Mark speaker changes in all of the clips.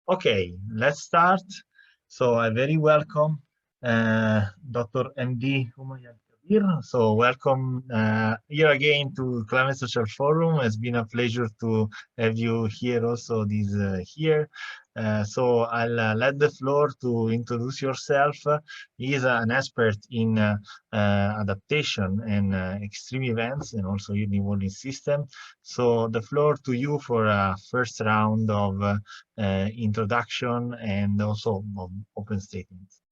Speaker 1: Okay, let's start. So I very welcome Dr. MD Humayain Kabir. So welcome here again to Climate Social Forum. It's been a pleasure to have you here also here. So I'll let the floor to introduce yourself. He is an expert in adaptation and extreme events and also in the warning system. So the floor to you for a first round of introduction and also open statements.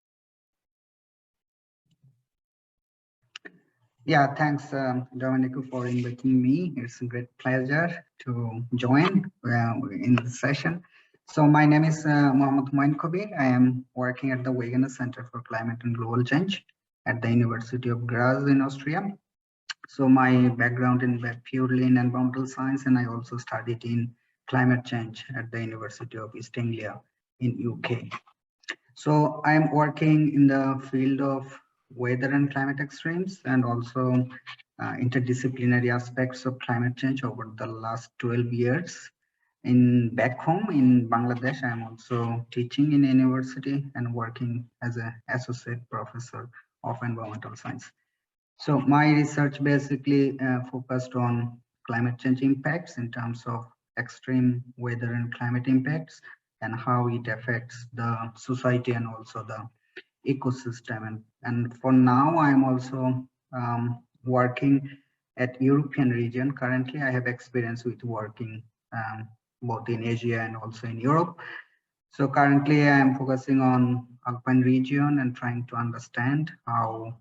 Speaker 2: Yeah, thanks, Domenico, for inviting me. It's a great pleasure to join in this session. So my name is Humayain Kabir. I am working at the Wegener Center for Climate and Global Change at the University of Graz in Austria. So my background in purely in environmental science, and I also studied in climate change at the University of East Anglia in UK. So I'm working in the field of weather and climate extremes and also interdisciplinary aspects of climate change over the last 12 years. Back home in Bangladesh, I'm also teaching in a university and working as an associate professor of environmental science. So my research basically focused on climate change impacts in terms of extreme weather and climate impacts and how it affects the society and also the ecosystem. And for now, I'm also working at European region. Currently, I have experience with working both in Asia and also in Europe. So currently, I'm focusing on Alpine region and trying to understand how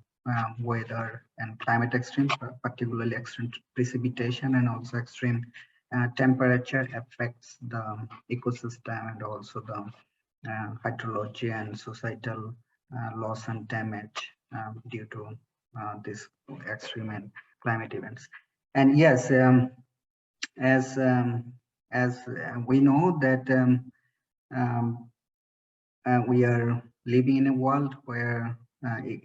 Speaker 2: weather and climate extremes, particularly extreme precipitation and also extreme temperature affects the ecosystem and also the hydrology and societal loss and damage due to this extreme and climate events. And yes, as we know that we are living in a world where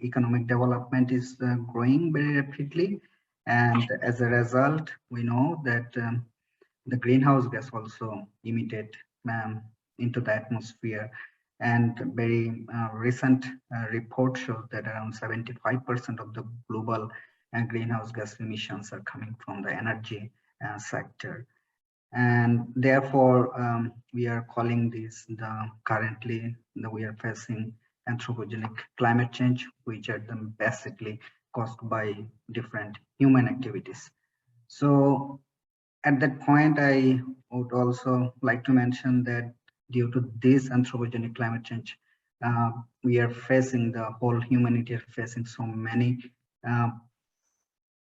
Speaker 2: economic development is growing very rapidly, and as a result, we know that the greenhouse gas also emitted into the atmosphere. And very recent report shows that around 75% of the global greenhouse gas emissions are coming from the energy sector. And therefore, we are calling this we are facing anthropogenic climate change, which are basically caused by different human activities. So at that point, I would also like to mention that due to this anthropogenic climate change, we are facing, the whole humanity are facing so many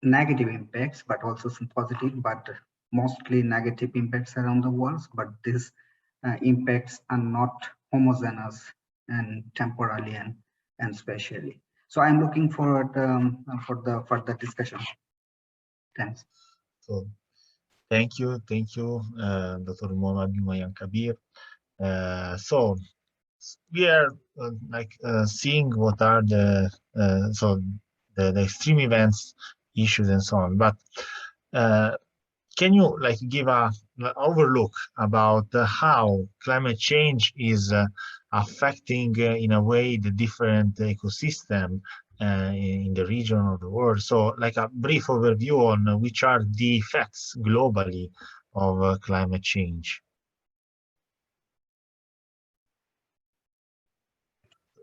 Speaker 2: negative impacts, but also some positive, but mostly negative impacts around the world. But these impacts are not homogeneous and temporally and spatially. So I'm looking forward for the further discussion. Thanks.
Speaker 1: So thank you, Dr. Humayain Kabir. So we are seeing what are the extreme events, issues, and so on. But can you give an overlook about how climate change is affecting in a way the different ecosystem in the region of the world? So like a brief overview on which are the effects globally of climate change.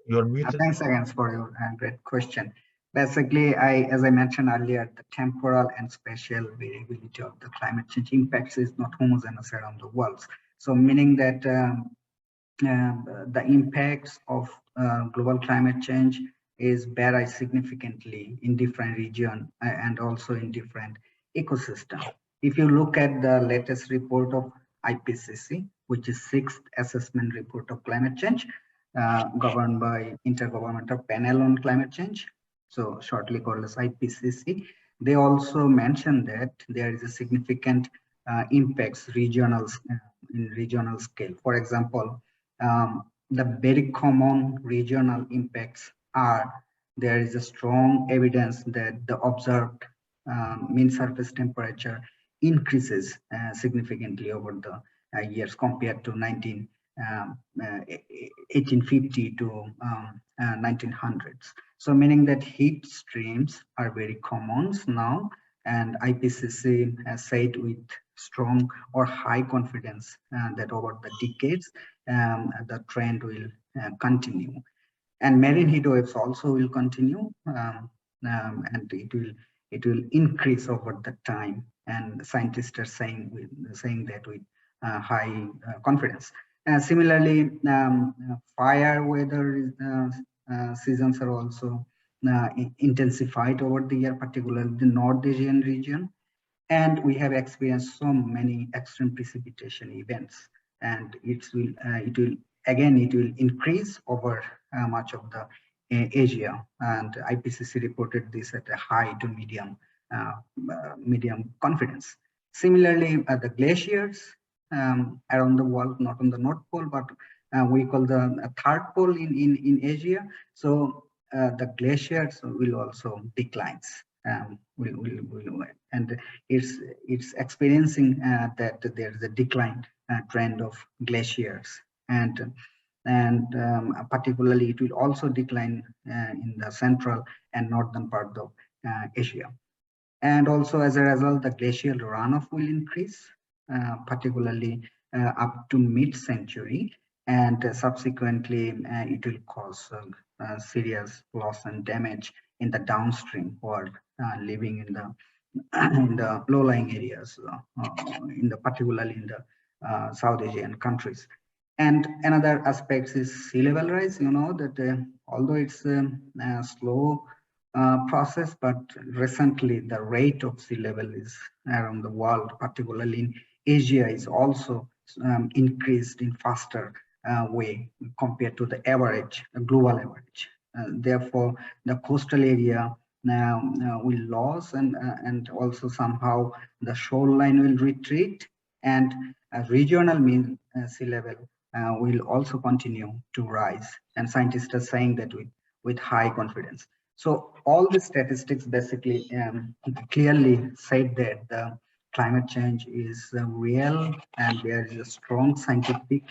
Speaker 1: You're muted.
Speaker 2: Thanks again for your great question. Basically, as I mentioned earlier, the temporal and spatial variability of the climate change impacts is not homogeneous around the world. So meaning that the impacts of global climate change vary significantly in different regions and also in different ecosystems. If you look at the latest report of IPCC, which is sixth assessment report of climate change, governed by Intergovernmental Panel on Climate Change, so shortly called as IPCC, they also mentioned that there is a significant impacts in regional scale. For example, the very common regional impacts are there is a strong evidence that the observed mean surface temperature increases significantly over the years compared to 1850 to 1900s. So meaning that heat streams are very common now, and IPCC has said with strong or high confidence that over the decades, the trend will continue. And marine heat waves also will continue, and it will increase over the time. And scientists are saying that with high confidence. Similarly, fire weather seasons are also intensified over the year, particularly the North Asian region. And we have experienced so many extreme precipitation events, and it will increase over much of the Asia. And IPCC reported this at a high to uh, medium confidence. Similarly, the glaciers around the world, not on the North Pole, but we call the third pole in Asia. So the glaciers will also declines. And it's experiencing that there's a decline trend of glaciers, and particularly it will also decline in the central and northern part of Asia. And also as a result, the glacial runoff will increase, particularly up to mid-century, and subsequently it will cause serious loss and damage in the downstream world living in the in the low-lying areas, particularly in the South Asian countries. And another aspect is sea level rise. You know that although it's a slow process, but recently the rate of sea level is around the world, particularly in Asia, is also increased in faster way compared to the average, global average. Therefore, the coastal area now will lose, and also somehow the shoreline will retreat, and regional mean sea level will also continue to rise. And scientists are saying that with high confidence. So all the statistics basically clearly said that the climate change is real, and there is a strong scientific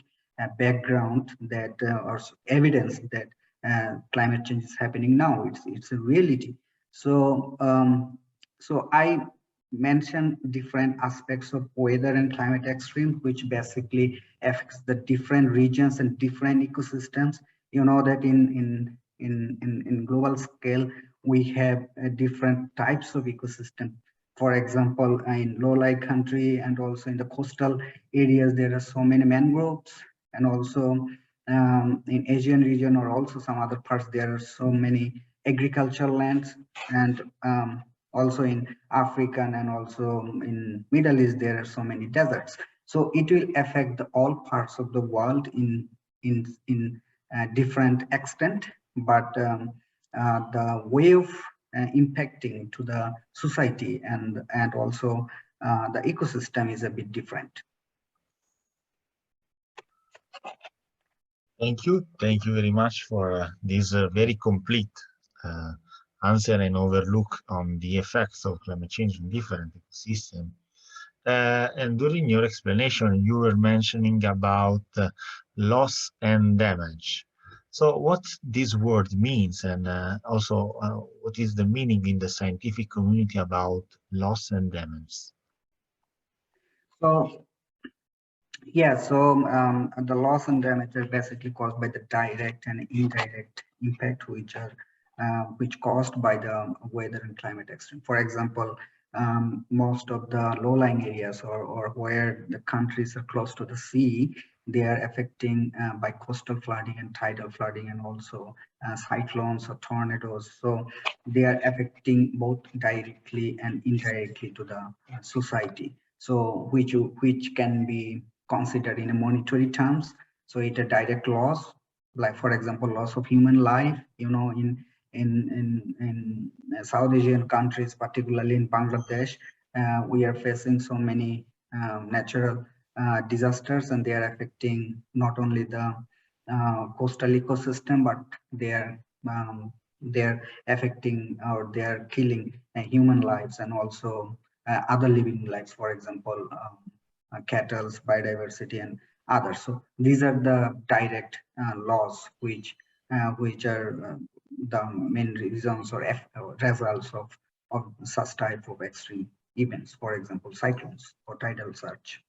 Speaker 2: background that or evidence that climate change is happening now. It's a reality. So so I mentioned different aspects of weather and climate extreme, which basically affects the different regions and different ecosystems. You know that in global scale, we have different types of ecosystem. For example, in low-lying country and also in the coastal areas, there are so many mangroves, and also in Asian region or also some other parts, there are so many agricultural lands, and also in African and also in Middle East, there are so many deserts. So it will affect all parts of the world in different extent, but the way of impacting to the society and also the ecosystem is a bit different.
Speaker 1: Thank you. Thank you very much for this very complete answer and overlook on the effects of climate change in different ecosystems. And during your explanation, you were mentioning about loss and damage. So what this word means, and also what is the meaning in the scientific community about loss and damage?
Speaker 2: So yeah, so the loss and damage are basically caused by the direct and indirect impact, which caused by the weather and climate extreme. For example, most of the low-lying areas or where the countries are close to the sea, they are affecting by coastal flooding and tidal flooding, and also cyclones or tornadoes. So they are affecting both directly and indirectly to the society. So which can be considered in a monetary terms. So it's a direct loss, like for example, loss of human life. You know, in South Asian countries, particularly in Bangladesh, we are facing so many natural disasters, and they are affecting not only the coastal ecosystem, but they're affecting or they're killing human lives and also other living lives. For example, cattle, biodiversity, and others. So these are the direct laws which are the main reasons or results of such type of extreme events, for example, cyclones or tidal surge.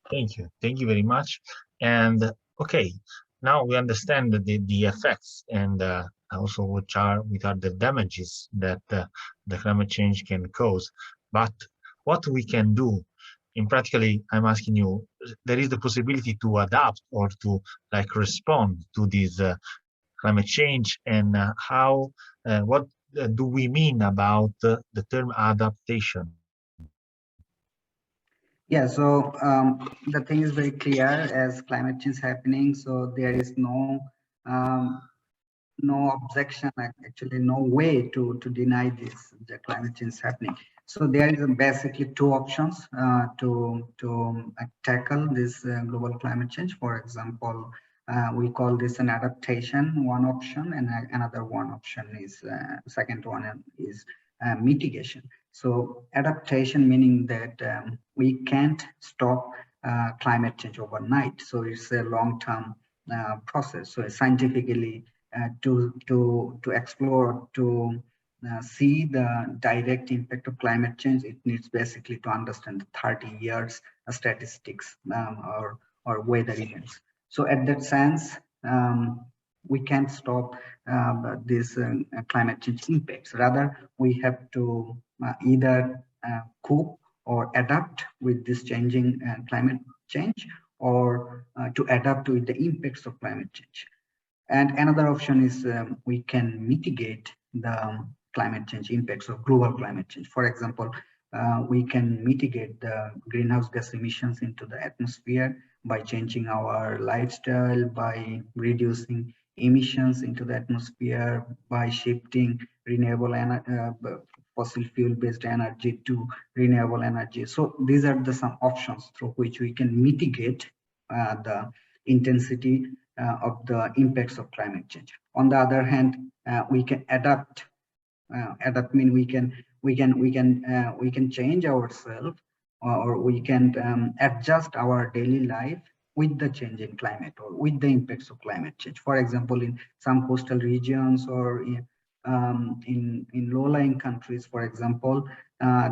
Speaker 1: Thank you very much. And okay, now we understand the effects and also what are the damages that the climate change can cause. But what we can do, in practically, I'm asking you, there is the possibility to adapt or to like respond to this climate change, and what do we mean about the term adaptation?
Speaker 2: Yeah, so the thing is very clear as climate change is happening. So there is um, no objection, actually no way to deny this, the climate change is happening. So there is basically two options to tackle this global climate change. For example, we call this an adaptation, one option, and another one option is second one is mitigation. So adaptation meaning that we can't stop climate change overnight. So it's a long-term process. So scientifically, to explore, to see the direct impact of climate change, it needs basically to understand the 30 years statistics or weather events. So at that sense, we can't stop this climate change impacts. Rather, we have to either cope or adapt with this changing climate change, or to adapt with the impacts of climate change. And another option is we can mitigate the climate change impacts of global climate change. For example, we can mitigate the greenhouse gas emissions into the atmosphere by changing our lifestyle, by reducing emissions into the atmosphere, by shifting renewable fossil fuel based energy to renewable energy. So these are the some options through which we can mitigate the intensity of the impacts of climate change. On the other hand, we can adapt. Adapt mean we can change ourselves, or we can adjust our daily life with the change in climate or with the impacts of climate change. For example, in some coastal regions or in low-lying countries, for example,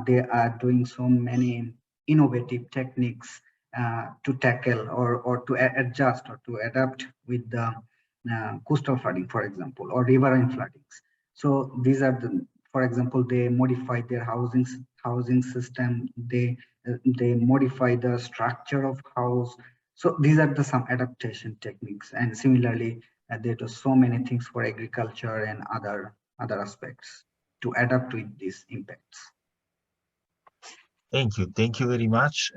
Speaker 2: they are doing so many innovative techniques to tackle or to adjust or to adapt with the coastal flooding, for example, or riverine floodings. So these are the, for example, they modify their housing system. They modify the structure of house. So these are the some adaptation techniques. And similarly, there are so many things for agriculture and other aspects to adapt with these impacts.
Speaker 1: Thank you very much.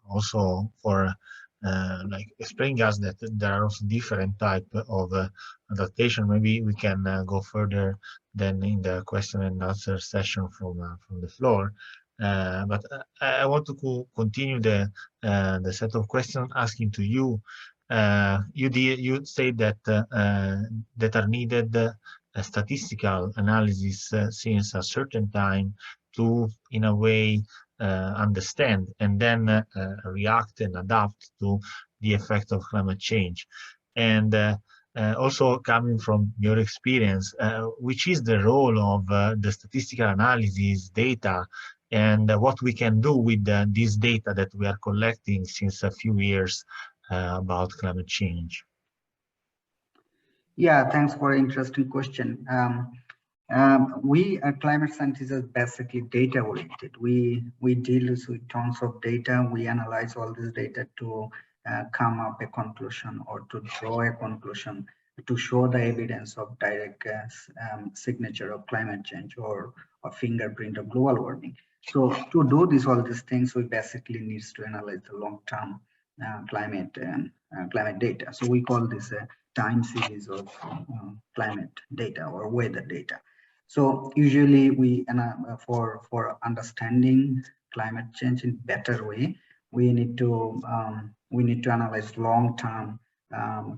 Speaker 1: Also for like explaining us that there are also different type of adaptation. Maybe we can go further than in the question and answer session from the floor. But I want to continue the set of questions asking to you. You say that that are needed a statistical analysis since a certain time to, in a way, understand and then react and adapt to the effect of climate change. And also coming from your experience, which is the role of the statistical analysis data, and what we can do with this data that we are collecting since a few years about climate change?
Speaker 2: Yeah, thanks for an interesting question. We climate scientists are basically data oriented. We deal with tons of data. We analyze all this data to come up a conclusion or to draw a conclusion to show the evidence of direct signature of climate change or a fingerprint of global warming. So to do this, all these things, we basically needs to analyze the long-term climate data. So we call this a time series of climate data or weather data. So usually for understanding climate change in better way, we need to analyze long-term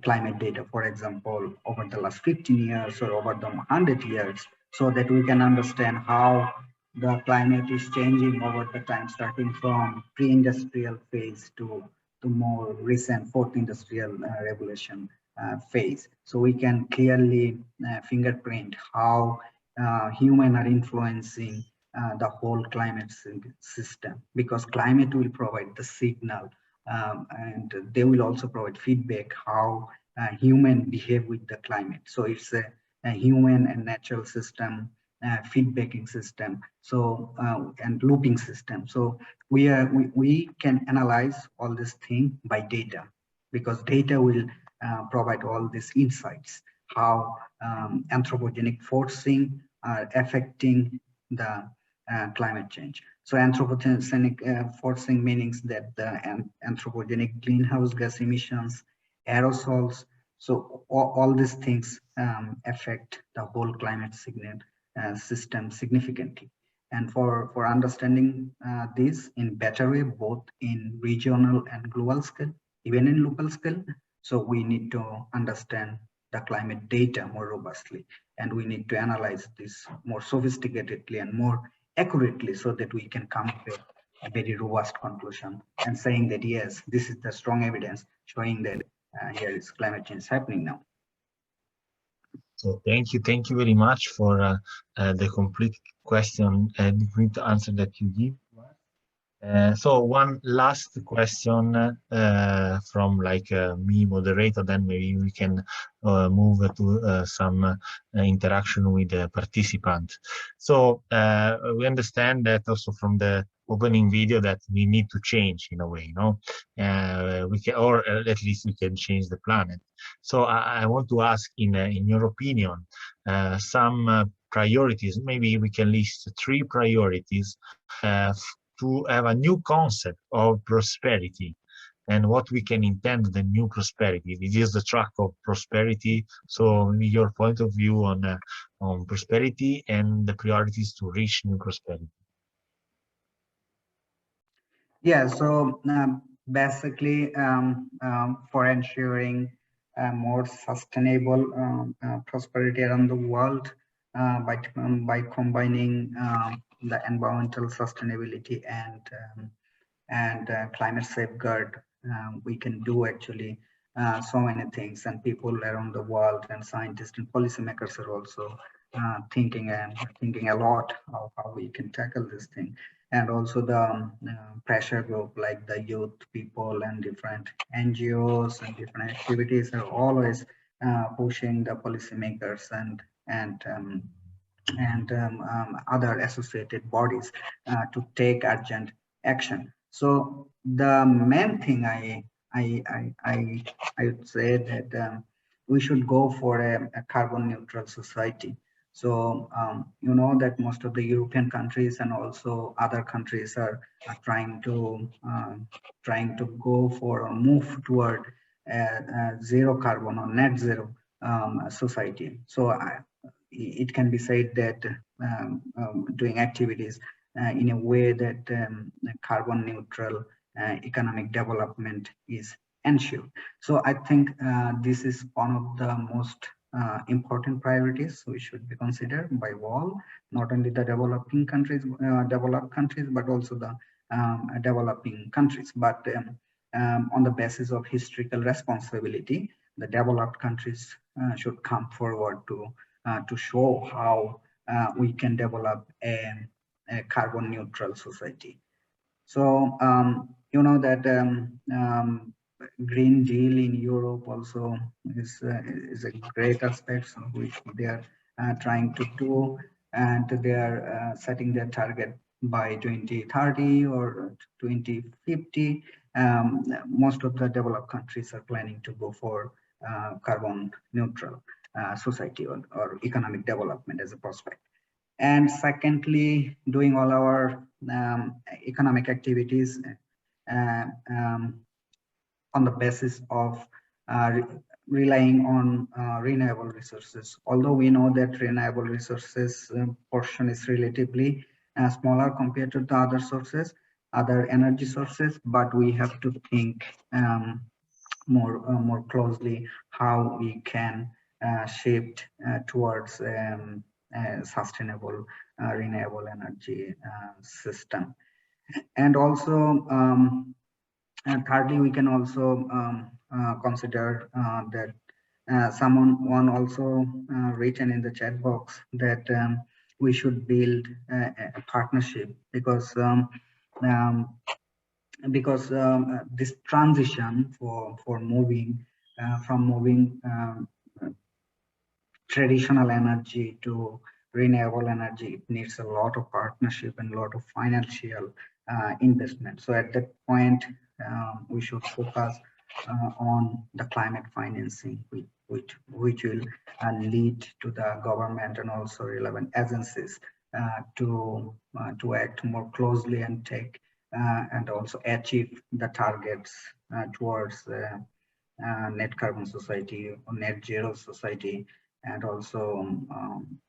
Speaker 2: climate data, for example, over the last 15 years or over the 100 years, so that we can understand how the climate is changing over the time, starting from pre-industrial phase to the more recent fourth industrial revolution phase. So we can clearly fingerprint how humans are influencing the whole climate system, because climate will provide the signal, and they will also provide feedback how human behave with the climate. So it's a human and natural system, feedbacking system, so and looping system. So we can analyze all this thing by data, because data will provide all these insights, how anthropogenic forcing are affecting the climate change. So anthropogenic forcing means that the anthropogenic greenhouse gas emissions, aerosols, so all these things affect the whole climate system significantly. And for understanding this in better way, both in regional and global scale, even in local scale, so we need to understand the climate data more robustly, and we need to analyze this more sophisticatedly and more accurately, so that we can come with a very robust conclusion and saying that yes, this is the strong evidence showing that here is climate change happening now.
Speaker 1: So thank you very much for the complete question and complete answer that you give. So one last question from me, moderator, then maybe we can move to some interaction with the participant. So we understand that also from the opening video that we need to change in a way, no? We can, or at least we can change the planet. So I want to ask, in your opinion, some priorities. Maybe we can list 3 priorities to have a new concept of prosperity, and what we can intend the new prosperity. It is the track of prosperity. So your point of view on prosperity and the priorities to reach new prosperity.
Speaker 2: Yeah, so basically for ensuring more sustainable prosperity around the world, by combining the environmental sustainability and climate safeguard, we can do actually so many things, and people around the world and scientists and policymakers are also thinking a lot of how we can tackle this thing. And also the pressure group like the youth people and different NGOs and different activities are always pushing the policymakers and other associated bodies to take urgent action. So the main thing I would say that we should go for a carbon neutral society. So you know that most of the European countries and also other countries are trying to go for or move toward a zero carbon or net zero society. So it can be said that doing activities in a way that carbon neutral economic development is ensured. So I think this is one of the most important priorities we should be considered by all, not only the developing countries, developed countries, but also the developing countries. But on the basis of historical responsibility, the developed countries should come forward to show how we can develop a carbon neutral society. So you know that Green Deal in Europe also is a great aspect which they are trying to do, and they are setting their target by 2030 or 2050. Most of the developed countries are planning to go for carbon neutral society or economic development as a prospect. And secondly, doing all our economic activities on the basis of relying on renewable resources. Although we know that renewable resources portion is relatively smaller compared to the other sources, other energy sources, but we have to think more closely how we can shift towards sustainable renewable energy system. And also And thirdly, we can also consider that someone also written in the chat box that we should build a partnership because this transition for moving from moving traditional energy to renewable energy, it needs a lot of partnership and a lot of financial investment. So at that point, we should focus on the climate financing, which will lead to the government and also relevant agencies to act more closely and take and also achieve the targets towards net carbon society or net zero society, and also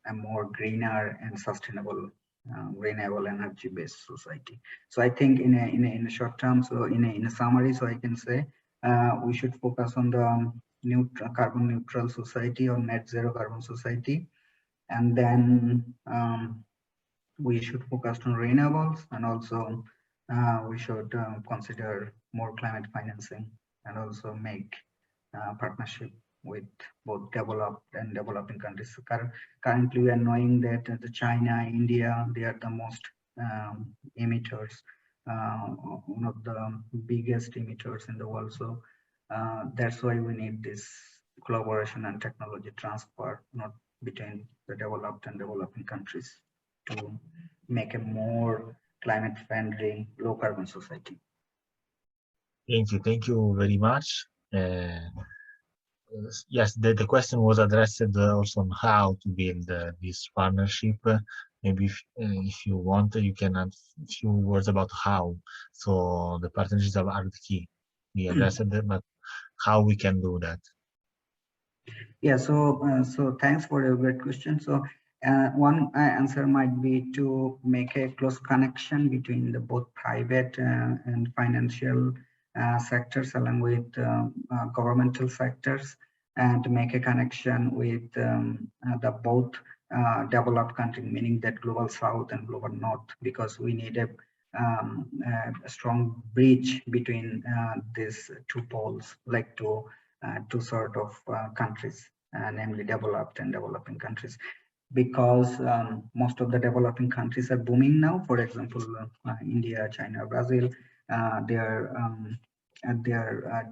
Speaker 2: a more greener and sustainable renewable energy based society. So I think in a short term, so in a summary, so I can say we should focus on the carbon neutral society or net zero carbon society, and then we should focus on renewables, and also we should consider more climate financing, and also make partnership with both developed and developing countries. So currently, we are knowing that the China, India, they are the most emitters, one of the biggest emitters in the world. So that's why we need this collaboration and technology transfer, not between the developed and developing countries, to make a more climate friendly, low carbon society.
Speaker 1: Thank you very much. Yes, the question was addressed also on how to build this partnership. Maybe if you want, you can add a few words about how. So the partnerships are the key. We addressed it, but how we can do that.
Speaker 2: Yeah, so thanks for your great question. So one answer might be to make a close connection between the both private and financial sectors, along with governmental sectors, and to make a connection with the both developed countries, meaning that global south and global north, because we need a strong bridge between these two poles, like two sort of countries, namely developed and developing countries, because most of the developing countries are booming now. For example, India, China, Brazil, they are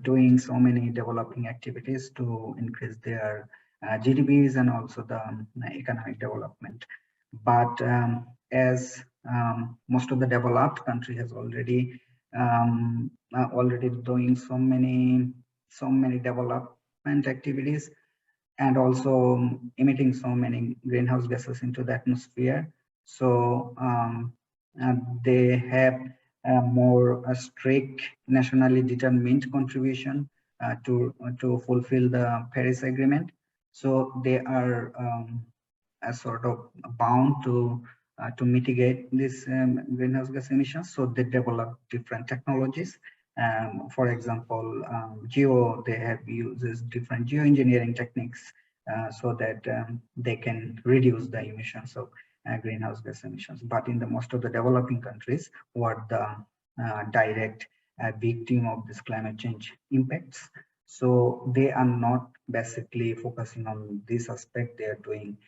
Speaker 2: doing so many developing activities to increase their GDPs and also the economic development. But as most of the developed country has already doing so many development activities, and also emitting so many greenhouse gases into the atmosphere. So they have a more strict nationally determined contribution to fulfill the Paris Agreement. So they are sort of bound to mitigate this greenhouse gas emissions. So they develop different technologies. For example, they have uses different geoengineering techniques so that they can reduce the emissions of greenhouse gas emissions. But in the most of the developing countries, who are the direct victim of this climate change impacts, so they are not basically focusing on this aspect. They are doing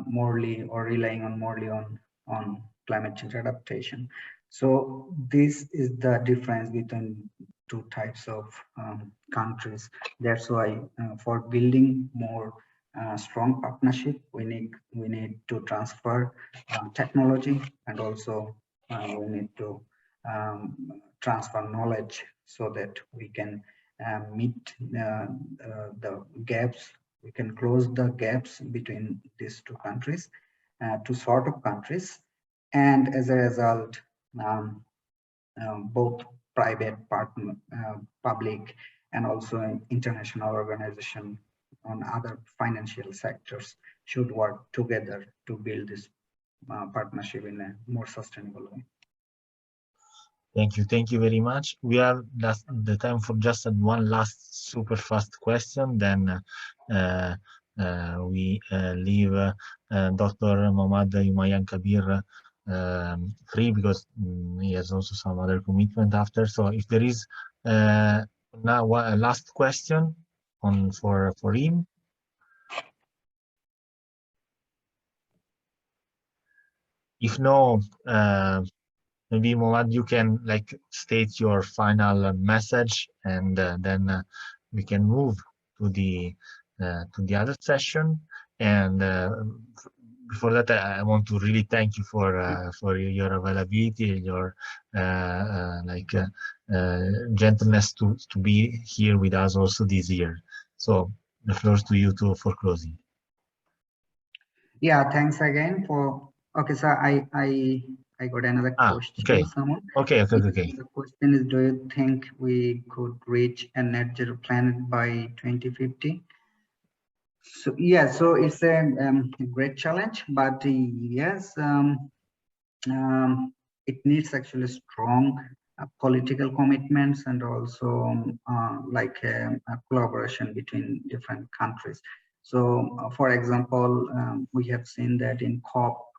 Speaker 2: morely or relying on morely on climate change adaptation. So this is the difference between two types of countries. That's why for building more strong partnership, we need to transfer technology, and also we need to transfer knowledge, so that we can meet the gaps. We can close the gaps between these two countries, two sort of countries, and as a result, both private partner, public, and also international organization on other financial sectors should work together to build this partnership in a more sustainable way.
Speaker 1: Thank you very much. We have the time for just one last super fast question, then we leave Dr. Humayain Kabir free, because he has also some other commitment after. So if there is Now, last question for him. If no, maybe Mohammad, you can like state your final message, and then we can move to the other session. And before that, I want to really thank you for your availability, your gentleness to be here with us also this year. So the floor is to you for closing.
Speaker 2: Yeah, thanks again for. Okay, so I got another question.
Speaker 1: Okay.
Speaker 2: Someone.
Speaker 1: Okay.
Speaker 2: The question is, do you think we could reach a net zero planet by 2050? So yeah, so it's a great challenge, but yes, it needs actually strong political commitments and also a collaboration between different countries. So, for example, we have seen that in COP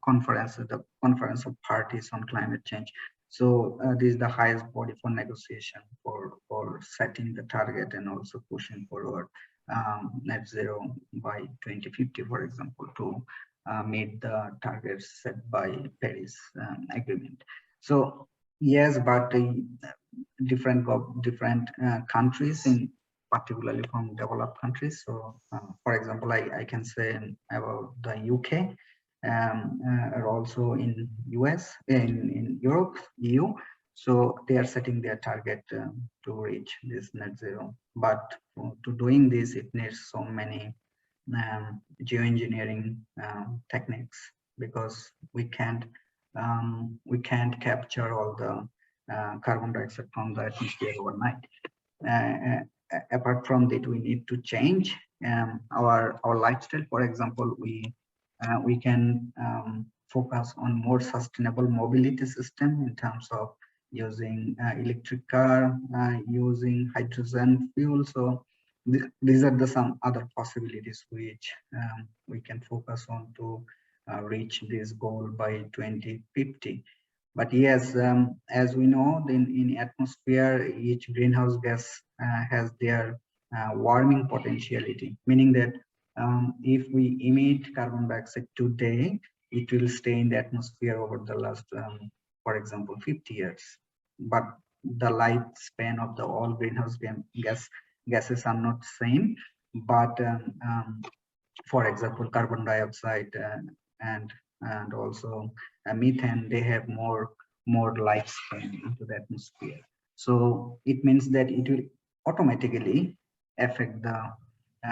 Speaker 2: conferences, the Conference of Parties on Climate Change. So this is the highest body for negotiation for setting the target and also pushing forward net zero by 2050, for example, to meet the targets set by Paris Agreement. So yes, but different countries, in particularly from developed countries. So for example, I can say about the UK, or also in US, in Europe, EU. So they are setting their target to reach this net zero. But to doing this, it needs so many geoengineering techniques, because we can't capture all the carbon dioxide from the atmosphere overnight. Apart from that, we need to change our lifestyle. For example, we can focus on more sustainable mobility system in terms of using electric car, using hydrogen fuel. So these are some other possibilities which we can focus on to reach this goal by 2050. But yes, as we know, in atmosphere, each greenhouse gas has their warming potentiality, meaning that if we emit carbon dioxide today, it will stay in the atmosphere over the last, for example, 50 years. But the lifespan of the all greenhouse gases are not same. But for example, carbon dioxide and also methane, they have more lifespan into the atmosphere. So it means that it will automatically affect the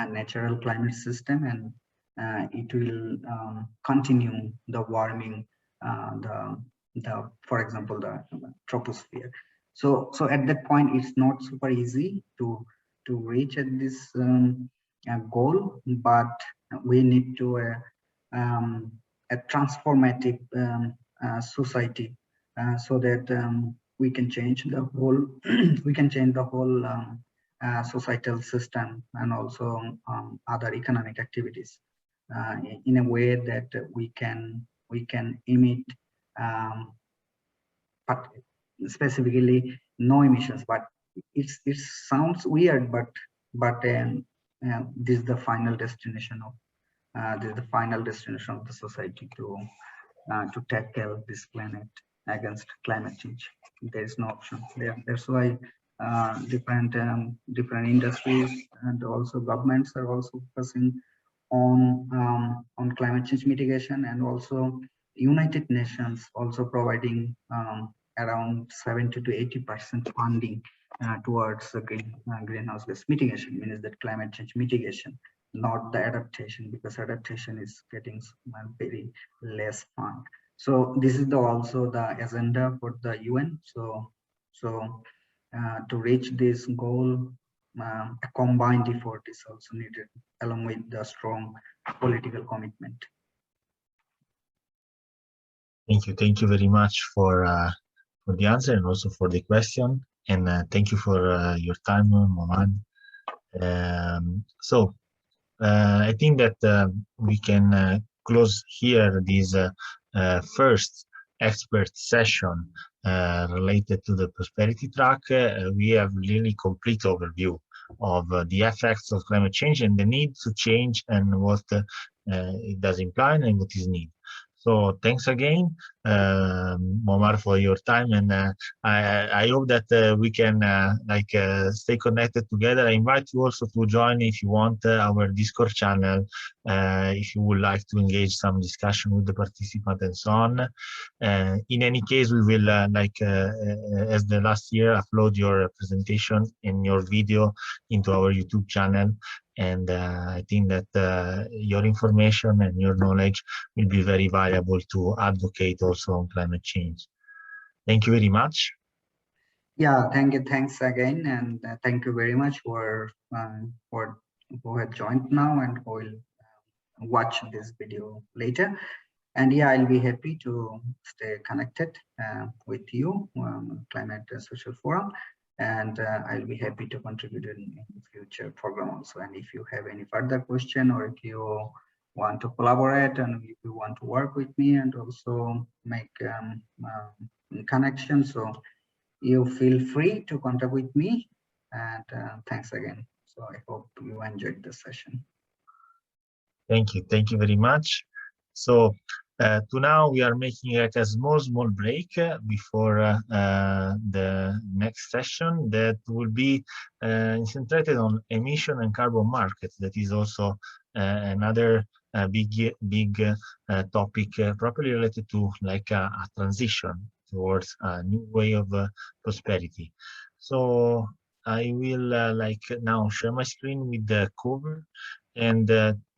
Speaker 2: natural climate system, and it will continue the warming, for example, the troposphere. So at that point, it's not super easy to reach at this goal, but we need to a transformative society, so that we can change the whole societal system, and also other economic activities in a way that we can emit, but specifically no emissions. But it sounds weird, but this is the final destination of the society to tackle this planet against climate change. There is no option there. That's why different industries and also governments are also focusing on climate change mitigation, and also United Nations also providing around 70 to 80% funding towards the greenhouse gas mitigation, means that climate change mitigation, not the adaptation, because adaptation is getting very less fund. So this is also the agenda for the UN. So to reach this goal, a combined effort is also needed, along with the strong political commitment.
Speaker 1: Thank you very much for the answer, and also for the question, and thank you for your time, Mohammad. So I think that we can close here this first expert session related to the prosperity track, we have really complete overview of the effects of climate change and the need to change and what it does imply and what is needed. So thanks again, Momar, for your time, and I hope that we can stay connected together. I invite you also to join, if you want, our Discord channel, if you would like to engage some discussion with the participant and so on. In any case, we will, as the last year, upload your presentation and your video into our YouTube channel. And I think that your information and your knowledge will be very valuable to advocate also on climate change. Thank you very much.
Speaker 2: Yeah, thank you. Thanks again. And thank you very much for who have joined now and who will watch this video later. And yeah, I'll be happy to stay connected with you, Climate Social Forum. And I'll be happy to contribute in future program also. And if you have any further question, or if you want to collaborate and if you want to work with me and also make connections, so you feel free to contact with me. And thanks again. So I hope you enjoyed the session.
Speaker 1: Thank you very much. So to now, we are making like a small break before the next session that will be concentrated on emission and carbon markets. That is also another big topic properly related to like a transition towards a new way of prosperity. So I will now share my screen with the cover, and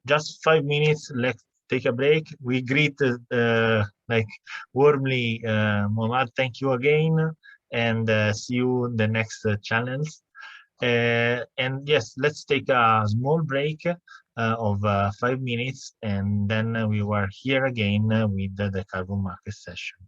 Speaker 1: just 5 minutes. Let's take a break. We greet warmly Mohammad. Thank you again, and see you in the next channels. And yes, let's take a small break of 5 minutes, and then we were here again with the carbon market session.